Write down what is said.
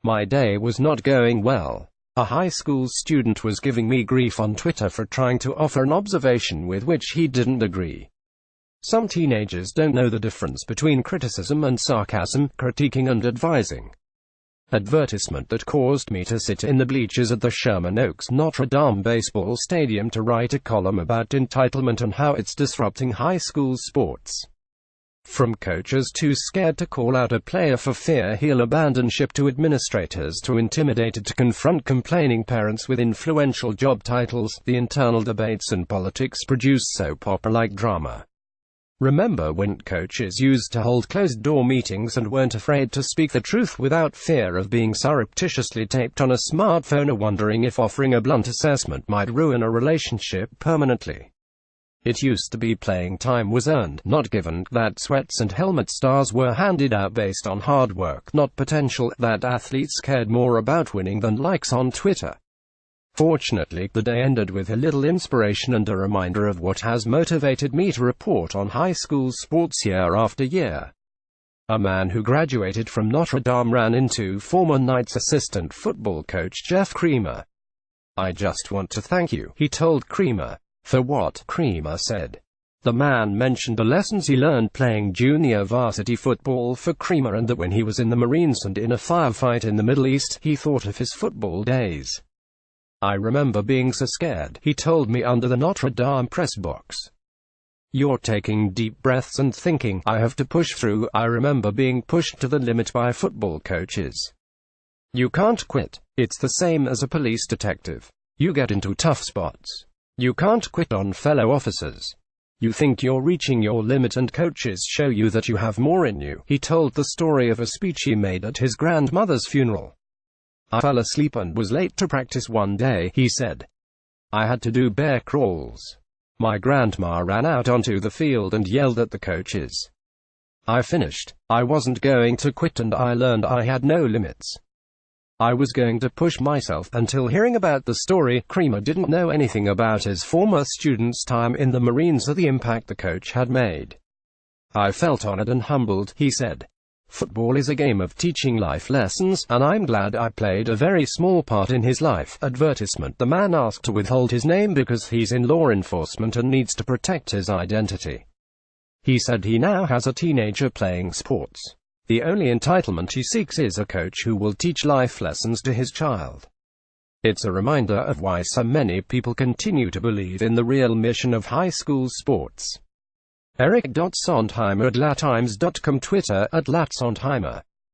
My day was not going well. A high school student was giving me grief on Twitter for trying to offer an observation with which he didn't agree. Some teenagers don't know the difference between criticism and sarcasm, critiquing and advising. Advertisement that caused me to sit in the bleachers at the Sherman Oaks Notre Dame baseball stadium to write a column about entitlement and how it's disrupting high school sports. From coaches too scared to call out a player for fear he'll abandon ship to administrators too intimidated to confront complaining parents with influential job titles, the internal debates and politics produce soap opera-like drama. Remember when coaches used to hold closed-door meetings and weren't afraid to speak the truth without fear of being surreptitiously taped on a smartphone or wondering if offering a blunt assessment might ruin a relationship permanently? It used to be playing time was earned, not given, that sweats and helmet stars were handed out based on hard work, not potential, that athletes cared more about winning than likes on Twitter. Fortunately, the day ended with a little inspiration and a reminder of what has motivated me to report on high school sports year after year. A man who graduated from Notre Dame ran into former Knights assistant football coach Jeff Creamer. "I just want to thank you," he told Creamer. "For what?" Creamer said. The man mentioned the lessons he learned playing junior varsity football for Creamer and that when he was in the Marines and in a firefight in the Middle East, he thought of his football days. "I remember being so scared," he told me under the Notre Dame press box. "You're taking deep breaths and thinking, I have to push through. I remember being pushed to the limit by football coaches. You can't quit. It's the same as a police detective. You get into tough spots. You can't quit on fellow officers. You think you're reaching your limit and coaches show you that you have more in you." He told the story of a speech he made at his grandmother's funeral. "I fell asleep and was late to practice one day," he said. "I had to do bear crawls. My grandma ran out onto the field and yelled at the coaches. I finished. I wasn't going to quit and I learned I had no limits. I was going to push myself." Until hearing about the story, Creamer didn't know anything about his former student's time in the Marines or the impact the coach had made. "I felt honored and humbled," he said. "Football is a game of teaching life lessons, and I'm glad I played a very small part in his life." Advertisement. The man asked to withhold his name because he's in law enforcement and needs to protect his identity. He said he now has a teenager playing sports. The only entitlement he seeks is a coach who will teach life lessons to his child. It's a reminder of why so many people continue to believe in the real mission of high school sports. Eric Sontheimer at LaTimes.com. Twitter @LaTsontheimer